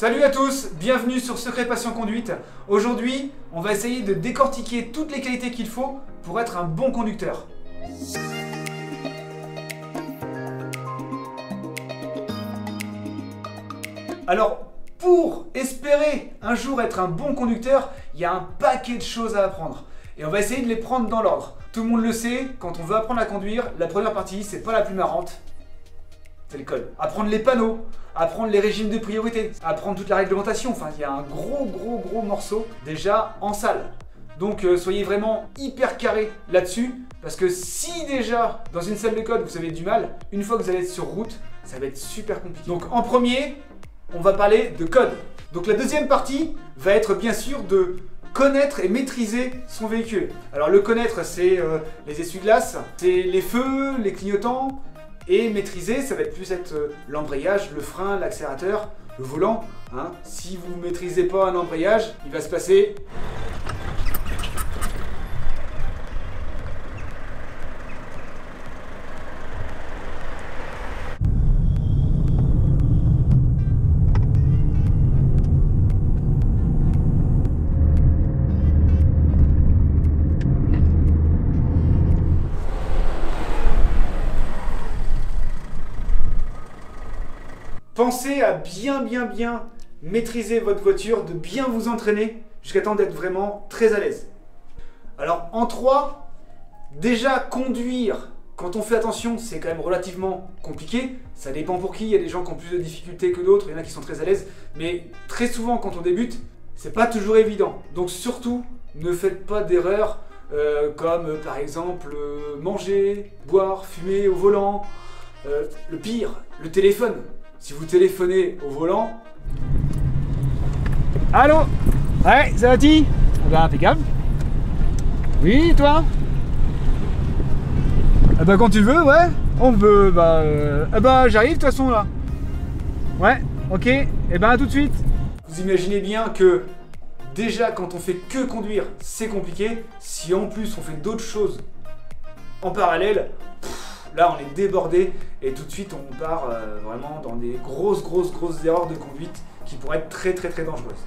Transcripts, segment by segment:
Salut à tous, bienvenue sur Secret Passion Conduite. Aujourd'hui, on va essayer de décortiquer toutes les qualités qu'il faut pour être un bon conducteur. Alors, pour espérer un jour être un bon conducteur, il y a un paquet de choses à apprendre. Et on va essayer de les prendre dans l'ordre. Tout le monde le sait, quand on veut apprendre à conduire, la première partie, c'est pas la plus marrante. C'est le code. Apprendre les panneaux, apprendre les régimes de priorité, apprendre toute la réglementation. Enfin, il y a un gros morceau déjà en salle. Donc soyez vraiment hyper carré là-dessus, parce que si déjà dans une salle de code vous avez du mal, une fois que vous allez être sur route, ça va être super compliqué. Donc en premier, on va parler de code. Donc la deuxième partie va être bien sûr de connaître et maîtriser son véhicule. Alors le connaître, c'est les essuie-glaces, c'est les feux, les clignotants. Et maîtriser, ça va être plus l'embrayage, le frein, l'accélérateur, le volant. Hein. Si vous ne maîtrisez pas un embrayage, il va se passer... Pensez à bien maîtriser votre voiture, de bien vous entraîner jusqu'à temps d'être vraiment très à l'aise. Alors en 3, déjà conduire, quand on fait attention, c'est quand même relativement compliqué. Ça dépend pour qui, il y a des gens qui ont plus de difficultés que d'autres, il y en a qui sont très à l'aise. Mais très souvent quand on débute, c'est pas toujours évident. Donc surtout, ne faites pas d'erreurs comme par exemple manger, boire, fumer au volant. Le pire, le téléphone. Si vous téléphonez au volant... Allô? Ouais, ça va-t-il? Ah bah impeccable. Oui, toi? Ah bah quand tu veux, ouais. On peut, ah bah j'arrive de toute façon là. Ouais, ok. Et ben à tout de suite. Vous imaginez bien que déjà quand on fait que conduire, c'est compliqué. Si en plus on fait d'autres choses en parallèle... Là, on est débordé et tout de suite, on part vraiment dans des grosses erreurs de conduite qui pourraient être très dangereuses.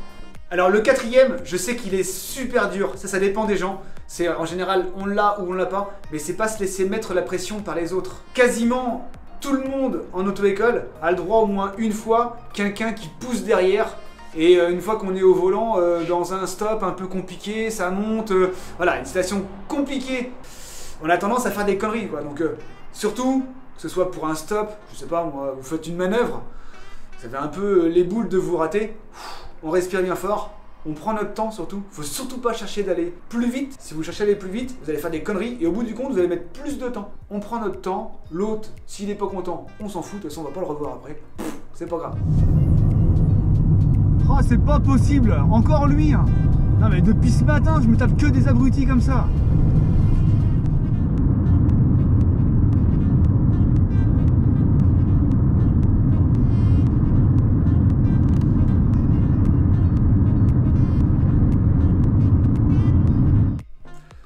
Alors le quatrième, je sais qu'il est super dur, ça dépend des gens. C'est en général, on l'a ou on l'a pas, mais c'est pas se laisser mettre la pression par les autres. Quasiment tout le monde en auto-école a le droit au moins une fois quelqu'un qui pousse derrière. Et une fois qu'on est au volant, dans un stop un peu compliqué, ça monte, voilà, une situation compliquée. On a tendance à faire des conneries, quoi. Donc surtout, que ce soit pour un stop, je sais pas moi, vous faites une manœuvre, ça fait un peu les boules de vous rater, on respire bien fort, on prend notre temps surtout, faut surtout pas chercher d'aller plus vite. Si vous cherchez à aller plus vite, vous allez faire des conneries et au bout du compte, vous allez mettre plus de temps. On prend notre temps, l'autre, s'il est pas content, on s'en fout, de toute façon on va pas le revoir après, c'est pas grave. Oh, c'est pas possible, encore lui hein. Non mais depuis ce matin, je me tape que des abrutis comme ça.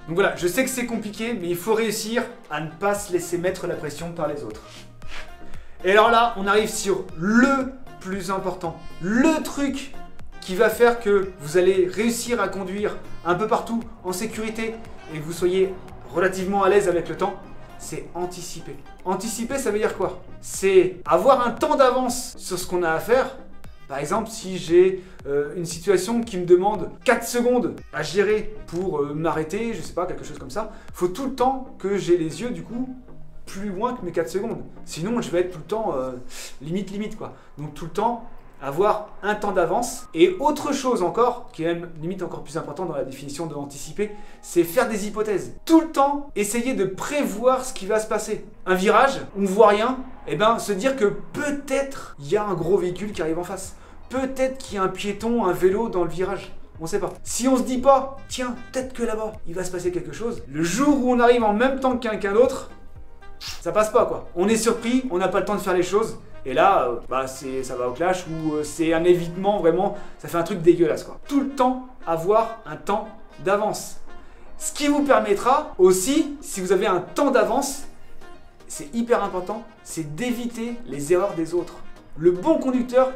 Donc voilà, je sais que c'est compliqué, mais il faut réussir à ne pas se laisser mettre la pression par les autres. Et alors là, on arrive sur le plus important, le truc qui va faire que vous allez réussir à conduire un peu partout en sécurité et que vous soyez relativement à l'aise avec le temps, c'est anticiper. Anticiper, ça veut dire quoi? C'est avoir un temps d'avance sur ce qu'on a à faire. Par exemple, si j'ai une situation qui me demande 4 secondes à gérer pour m'arrêter, je sais pas, quelque chose comme ça, il faut tout le temps que j'ai les yeux du coup plus loin que mes 4 secondes. Sinon, je vais être tout le temps limite quoi. Donc tout le temps avoir un temps d'avance. Et autre chose encore, qui est même limite encore plus important dans la définition de anticiper, c'est faire des hypothèses. Tout le temps, essayer de prévoir ce qui va se passer. Un virage, on ne voit rien, et ben se dire que peut-être il y a un gros véhicule qui arrive en face. Peut-être qu'il y a un piéton, un vélo dans le virage. On sait pas. Si on se dit pas, tiens, peut-être que là-bas, il va se passer quelque chose, le jour où on arrive en même temps que quelqu'un d'autre, ça passe pas quoi. On est surpris, on n'a pas le temps de faire les choses. Et là, ça va au clash ou c'est un évitement vraiment, ça fait un truc dégueulasse quoi. Tout le temps avoir un temps d'avance. Ce qui vous permettra aussi, si vous avez un temps d'avance, c'est hyper important, c'est d'éviter les erreurs des autres. Le bon conducteur,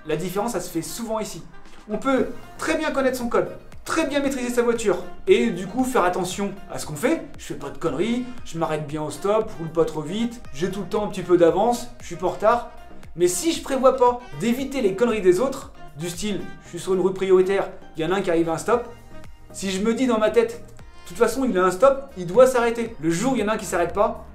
La différence, ça se fait souvent ici. On peut très bien connaître son code, très bien maîtriser sa voiture et du coup faire attention à ce qu'on fait. Je fais pas de conneries, je m'arrête bien au stop, je roule pas trop vite, j'ai tout le temps un petit peu d'avance, je suis pas en retard. Mais si je prévois pas d'éviter les conneries des autres, du style je suis sur une route prioritaire, il y en a un qui arrive à un stop, si je me dis dans ma tête, de toute façon il a un stop, il doit s'arrêter. Le jour où il y en a un qui s'arrête pas,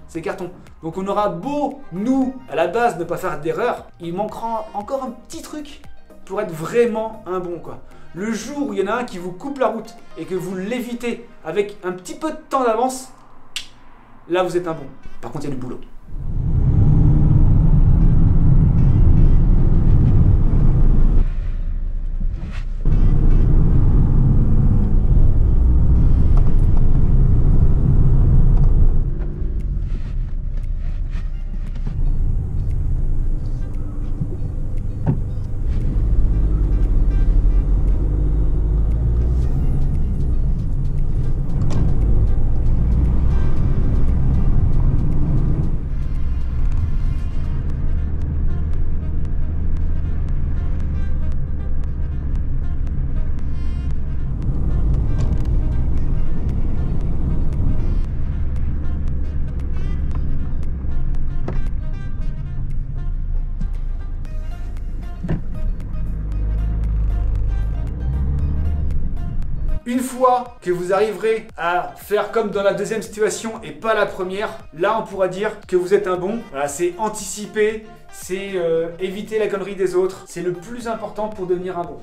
c'est carton. Donc on aura beau, nous, à la base, ne pas faire d'erreur, il manquera encore un petit truc pour être vraiment un bon quoi. Le jour où il y en a un qui vous coupe la route et que vous l'évitez avec un petit peu de temps d'avance, là vous êtes un bon. Par contre il y a du boulot. Une fois que vous arriverez à faire comme dans la deuxième situation et pas la première, là on pourra dire que vous êtes un bon. Voilà, c'est anticiper, c'est éviter la connerie des autres. C'est le plus important pour devenir un bon.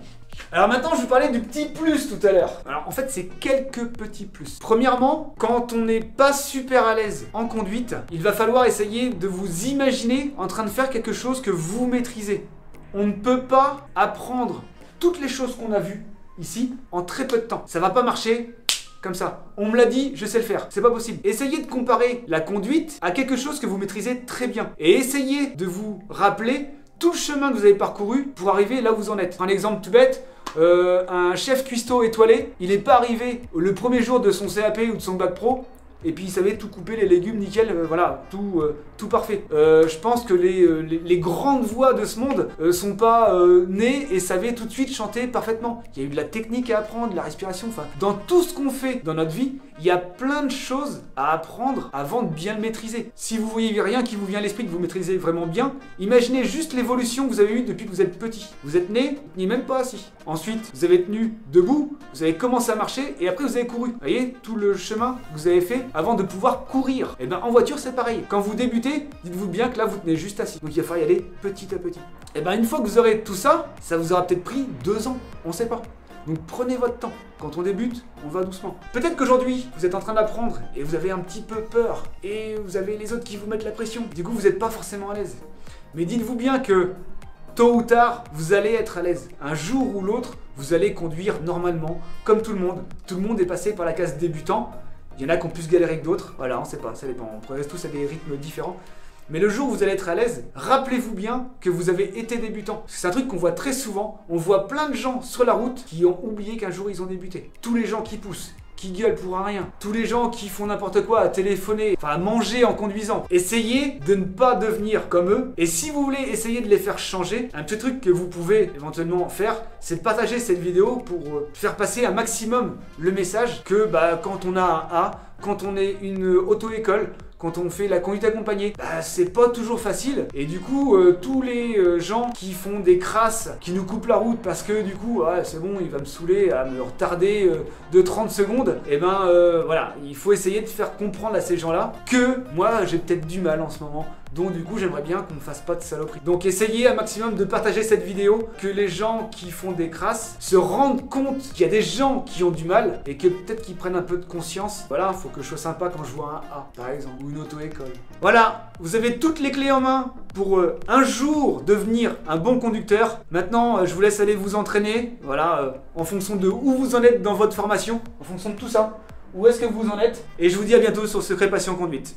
Alors maintenant je vous parlais du petit plus tout à l'heure. Alors en fait c'est quelques petits plus. Premièrement, quand on n'est pas super à l'aise en conduite, il va falloir essayer de vous imaginer en train de faire quelque chose que vous maîtrisez. On ne peut pas apprendre toutes les choses qu'on a vues ici en très peu de temps. Ça va pas marcher comme ça. On me l'a dit, je sais le faire. C'est pas possible. Essayez de comparer la conduite à quelque chose que vous maîtrisez très bien. Et essayez de vous rappeler tout le chemin que vous avez parcouru pour arriver là où vous en êtes. Un exemple tout bête, un chef cuistot étoilé, il n'est pas arrivé le premier jour de son CAP ou de son bac pro et puis il savait tout couper, les légumes, nickel, voilà, tout parfait. Je pense que les grandes voix de ce monde sont pas nées et savaient tout de suite chanter parfaitement. Il y a eu de la technique à apprendre, de la respiration, enfin, dans tout ce qu'on fait dans notre vie, il y a plein de choses à apprendre avant de bien le maîtriser. Si vous voyez rien qui vous vient à l'esprit que vous maîtrisez vraiment bien, imaginez juste l'évolution que vous avez eue depuis que vous êtes petit. Vous êtes né, ni même pas assis. Ensuite, vous avez tenu debout, vous avez commencé à marcher et après vous avez couru. Vous voyez tout le chemin que vous avez fait avant de pouvoir courir. Et bien en voiture c'est pareil. Quand vous débutez, dites-vous bien que là vous tenez juste assis. Donc il va falloir y aller petit à petit. Et bien une fois que vous aurez tout ça, ça vous aura peut-être pris 2 ans. On sait pas. Donc prenez votre temps. Quand on débute, on va doucement. Peut-être qu'aujourd'hui, vous êtes en train d'apprendre et vous avez un petit peu peur et vous avez les autres qui vous mettent la pression. Du coup, vous n'êtes pas forcément à l'aise. Mais dites-vous bien que tôt ou tard, vous allez être à l'aise. Un jour ou l'autre, vous allez conduire normalement, comme tout le monde. Tout le monde est passé par la case débutant. Il y en a qui ont plus galéré que d'autres. Voilà, on ne sait pas, ça dépend. On progresse tous à des rythmes différents. Mais le jour où vous allez être à l'aise, rappelez-vous bien que vous avez été débutant. C'est un truc qu'on voit très souvent. On voit plein de gens sur la route qui ont oublié qu'un jour ils ont débuté. Tous les gens qui poussent, qui gueulent pour un rien. Tous les gens qui font n'importe quoi, à téléphoner, enfin à manger en conduisant. Essayez de ne pas devenir comme eux. Et si vous voulez essayer de les faire changer, un petit truc que vous pouvez éventuellement faire, c'est de partager cette vidéo pour faire passer un maximum le message que quand on a un A, quand on est une auto-école, quand on fait la conduite accompagnée, c'est pas toujours facile. Et du coup, tous les gens qui font des crasses, qui nous coupent la route parce que du coup, c'est bon, il va me saouler à me retarder de 30 secondes, et voilà, il faut essayer de faire comprendre à ces gens-là que moi, j'ai peut-être du mal en ce moment. Donc du coup, j'aimerais bien qu'on ne fasse pas de saloperie. Donc essayez un maximum de partager cette vidéo, que les gens qui font des crasses se rendent compte qu'il y a des gens qui ont du mal et que peut-être qu'ils prennent un peu de conscience. Voilà, faut que je sois sympa quand je vois un A, par exemple, ou une auto-école. Voilà, vous avez toutes les clés en main pour un jour devenir un bon conducteur. Maintenant, je vous laisse aller vous entraîner, voilà, en fonction de où vous en êtes dans votre formation, en fonction de tout ça. Où est-ce que vous en êtes? Et je vous dis à bientôt sur Secret Passion Conduite.